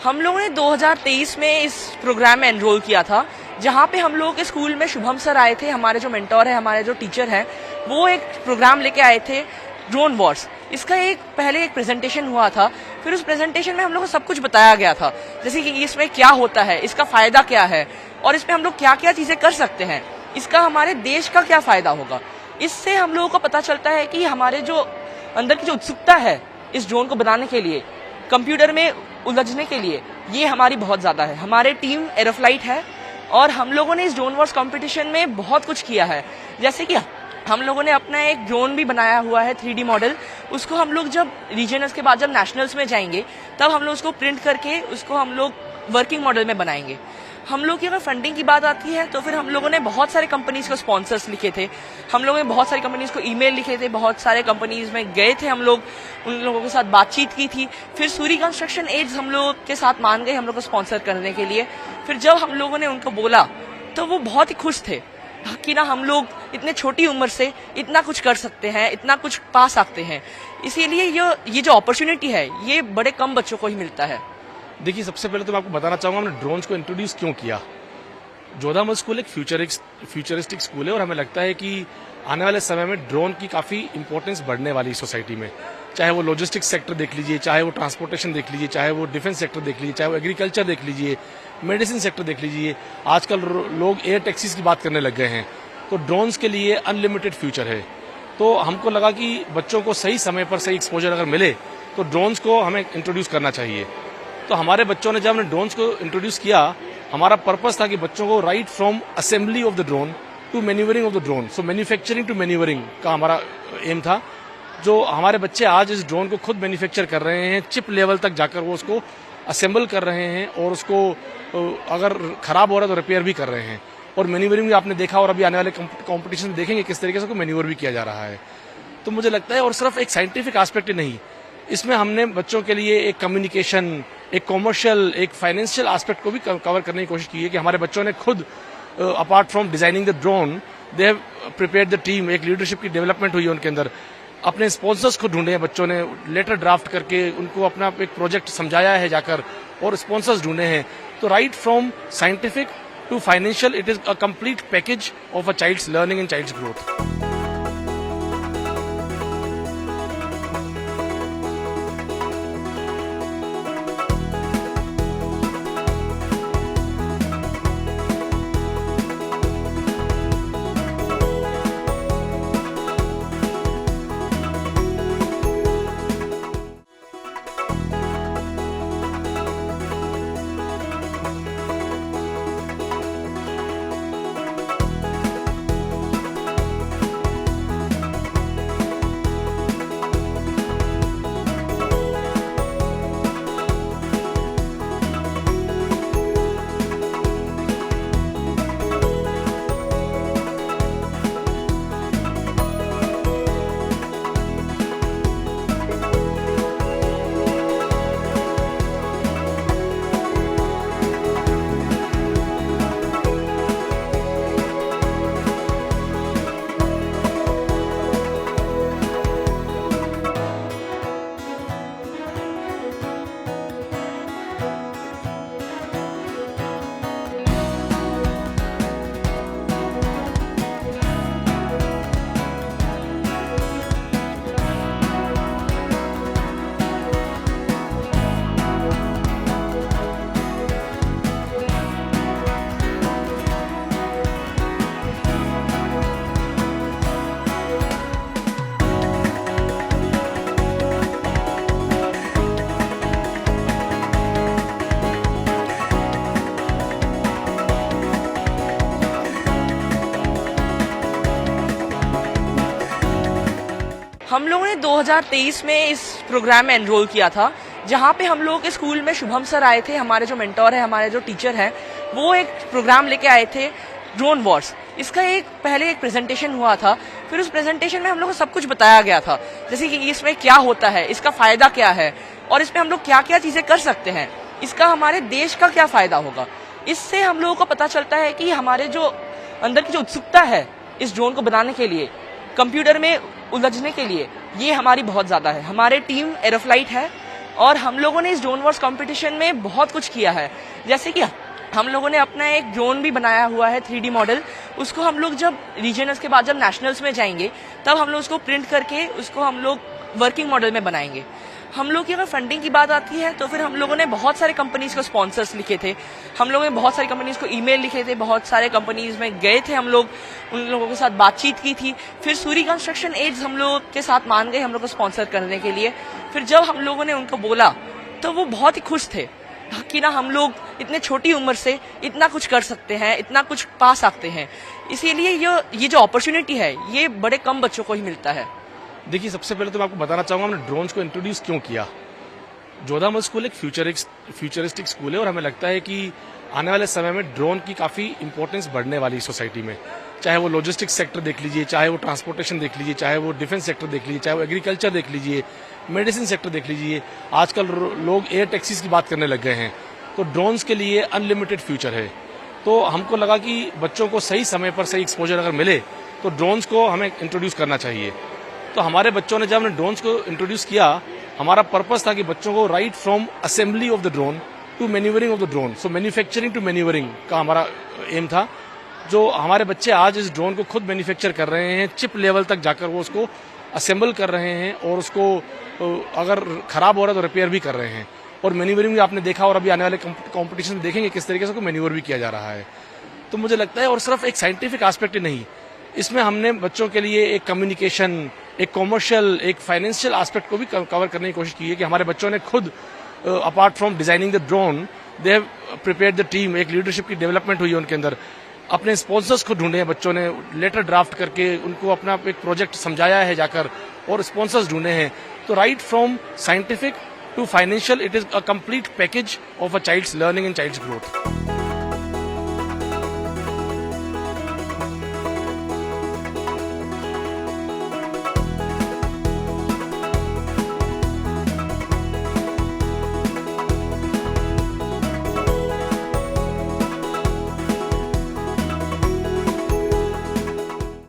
हम लोगों ने 2023 में इस प्रोग्राम में एनरोल किया था, जहाँ पे हम लोगों के स्कूल में शुभम सर आए थे, हमारे जो मेंटोर है, हमारे जो टीचर हैं, वो एक प्रोग्राम लेके आए थे ड्रोन वॉर्स। इसका पहले एक प्रेजेंटेशन हुआ था, फिर उस प्रेजेंटेशन में हम लोग को सब कुछ बताया गया था, जैसे कि इसमें क्या होता है, इसका फायदा क्या है और इसमें हम लोग क्या क्या चीजें कर सकते हैं, इसका हमारे देश का क्या फायदा होगा। इससे हम लोगों को पता चलता है कि हमारे जो अंदर की जो उत्सुकता है इस ड्रोन को बनाने के लिए, कंप्यूटर में उलझने के लिए, ये हमारी बहुत ज्यादा है। हमारे टीम एरोफ्लाइट है और हम लोगों ने इस ड्रोन वॉर्स कंपटीशन में बहुत कुछ किया है। जैसे कि हम लोगों ने अपना एक ड्रोन भी बनाया हुआ है 3D मॉडल, उसको हम लोग जब रीजनल्स के बाद जब नेशनल्स में जाएंगे तब हम लोग उसको प्रिंट करके उसको हम लोग वर्किंग मॉडल में बनाएंगे। हम लोग की अगर फंडिंग की बात आती है तो फिर हम लोगों ने बहुत सारे कंपनीज को स्पॉन्सर्स लिखे थे, हम लोगों ने बहुत सारी कंपनीज को ईमेल लिखे थे, बहुत सारे कंपनीज में गए थे, हम लोग उन लोगों के साथ बातचीत की थी। फिर सूरी कंस्ट्रक्शन एड्स हम लोग के साथ मान गए हम लोग को स्पॉन्सर करने के लिए। फिर जब हम लोगों ने उनको बोला तो वो बहुत ही खुश थे कि ना हम लोग इतने छोटी उम्र से इतना कुछ कर सकते हैं, इतना कुछ पा सकते हैं। इसीलिए ये जो अपॉर्चुनिटी है ये बड़े कम बच्चों को ही मिलता है। देखिए, सबसे पहले तो मैं आपको बताना चाहूंगा हमने ड्रोन्स को इंट्रोड्यूस क्यों किया। जोधामल स्कूल एक फ्यूचरिस्टिक स्कूल है और हमें लगता है कि आने वाले समय में ड्रोन की काफी इंपॉर्टेंस बढ़ने वाली है सोसाइटी में। चाहे वो लॉजिस्टिक्स सेक्टर देख लीजिए, चाहे वो ट्रांसपोर्टेशन देख लीजिए, चाहे वो डिफेंस सेक्टर देख लीजिए, चाहे वो एग्रीकल्चर देख लीजिए, मेडिसिन सेक्टर देख लीजिए। आजकल लोग एयर टैक्सीज की बात करने लग गए हैं, तो ड्रोन्स के लिए अनलिमिटेड फ्यूचर है। तो हमको लगा कि बच्चों को सही समय पर सही एक्सपोजर अगर मिले तो ड्रोन्स को हमें इंट्रोड्यूस करना चाहिए। तो हमारे बच्चों ने जब हमने ड्रोन्स को इंट्रोड्यूस किया, हमारा पर्पस था कि बच्चों को right from assembly of the drone to manoeuvring of the drone, so manufacturing to manoeuvring का हमारा एम था। जो हमारे बच्चे आज इस ड्रोन को खुद मैन्युफैक्चर कर रहे हैं, चिप लेवल तक जाकर वो उसको असेंबल कर रहे हैं और उसको अगर खराब हो रहा है तो रिपेयर भी कर रहे हैं। और मैन्यूवरिंग भी आपने देखा और अभी आने वाले कॉम्पिटिशन में देखेंगे किस तरीके से मैन्यूवर भी किया जा रहा है। तो मुझे लगता है, और सिर्फ एक साइंटिफिक एस्पेक्ट ही नहीं, इसमें हमने बच्चों के लिए एक कम्युनिकेशन, एक कॉमर्शियल, एक फाइनेंशियल एस्पेक्ट को भी कवर करने की कोशिश की है कि हमारे बच्चों ने खुद apart from designing the drone, they have prepared the team. एक लीडरशिप की डेवलपमेंट हुई है उनके अंदर। अपने स्पॉन्सर्स को ढूंढे हैं बच्चों ने, लेटर ड्राफ्ट करके उनको अपना एक प्रोजेक्ट समझाया है जाकर और स्पॉन्सर्स ढूंढे हैं। तो right from scientific to financial, it is a complete package of a child's learning and child's growth. हम लोगों ने 2023 में इस प्रोग्राम में एनरोल किया था, जहाँ पे हम लोगों के स्कूल में शुभम सर आए थे, हमारे जो मेंटोर है, हमारे जो टीचर हैं, वो एक प्रोग्राम लेके आए थे ड्रोन वॉर्स। इसका पहले एक प्रेजेंटेशन हुआ था, फिर उस प्रेजेंटेशन में हम लोग को सब कुछ बताया गया था, जैसे कि इसमें क्या होता है, इसका फायदा क्या है और इसमें हम लोग क्या क्या चीजें कर सकते हैं, इसका हमारे देश का क्या फायदा होगा। इससे हम लोगों को पता चलता है कि हमारे जो अंदर की जो उत्सुकता है इस ड्रोन को बनाने के लिए, कंप्यूटर में उलझने के लिए, ये हमारी बहुत ज्यादा है। हमारे टीम एरोफ्लाइट है और हम लोगों ने इस ड्रोन वॉर्स कंपटीशन में बहुत कुछ किया है। जैसे कि हम लोगों ने अपना एक ड्रोन भी बनाया हुआ है 3D मॉडल, उसको हम लोग जब रीजनल्स के बाद जब नेशनल्स में जाएंगे तब हम लोग उसको प्रिंट करके उसको हम लोग वर्किंग मॉडल में बनाएंगे। हम लोग की अगर फंडिंग की बात आती है तो फिर हम लोगों ने बहुत सारे कंपनीज को स्पॉन्सर्स लिखे थे, हम लोगों ने बहुत सारी कंपनीज को ईमेल लिखे थे, बहुत सारे कंपनीज में गए थे, हम लोग उन लोगों के साथ बातचीत की थी। फिर सूरी कंस्ट्रक्शन एड्स हम लोग के साथ मान गए हम लोग को स्पॉन्सर करने के लिए। फिर जब हम लोगों ने उनको बोला तो वो बहुत ही खुश थे कि ना हम लोग इतने छोटी उम्र से इतना कुछ कर सकते हैं, इतना कुछ पा सकते हैं। इसीलिए ये जो अपॉर्चुनिटी है ये बड़े कम बच्चों को ही मिलता है। देखिए, सबसे पहले तो मैं आपको बताना चाहूंगा हमने ड्रोन्स को इंट्रोड्यूस क्यों किया। जोधामल स्कूल एक फ्यूचरिस्टिक स्कूल है और हमें लगता है कि आने वाले समय में ड्रोन की काफी इंपॉर्टेंस बढ़ने वाली सोसाइटी में। चाहे वो लॉजिस्टिक्स सेक्टर देख लीजिए, चाहे वो ट्रांसपोर्टेशन देख लीजिए, चाहे वो डिफेंस सेक्टर देख लीजिए, चाहे वो एग्रीकल्चर देख लीजिए, मेडिसिन सेक्टर देख लीजिए। आजकल लोग एयर टैक्सीज की बात करने लग गए हैं, तो ड्रोन्स के लिए अनलिमिटेड फ्यूचर है। तो हमको लगा कि बच्चों को सही समय पर सही एक्सपोजर अगर मिले तो ड्रोन्स को हमें इंट्रोड्यूस करना चाहिए। तो हमारे बच्चों ने जब हमने ड्रोन्स को इंट्रोड्यूस किया, हमारा पर्पस था कि बच्चों को right from assembly of the drone to manoeuvring of the drone, so manufacturing to manoeuvring का हमारा एम था। जो हमारे बच्चे आज इस ड्रोन को खुद मैन्युफैक्चर कर रहे हैं, चिप लेवल तक जाकर वो उसको असेंबल कर रहे हैं और उसको अगर खराब हो रहा है तो रिपेयर भी कर रहे हैं। और मैन्यूवरिंग भी आपने देखा और अभी आने वाले कॉम्पिटिशन में देखेंगे किस तरीके से उसको मैन्यूवर भी किया जा रहा है। तो मुझे लगता है, और सिर्फ एक साइंटिफिक एस्पेक्ट ही नहीं, इसमें हमने बच्चों के लिए एक कम्युनिकेशन, एक कॉमर्शियल, एक फाइनेंशियल एस्पेक्ट को भी कवर करने की कोशिश की है कि हमारे बच्चों ने खुद apart from designing the drone, they have prepared the team. एक लीडरशिप की डेवलपमेंट हुई है उनके अंदर। अपने स्पॉन्सर्स को ढूंढे हैं बच्चों ने, लेटर ड्राफ्ट करके उनको अपना एक प्रोजेक्ट समझाया है जाकर और स्पॉन्सर्स ढूंढे हैं। तो right from scientific to financial, it is a complete package of a child's learning and child's growth.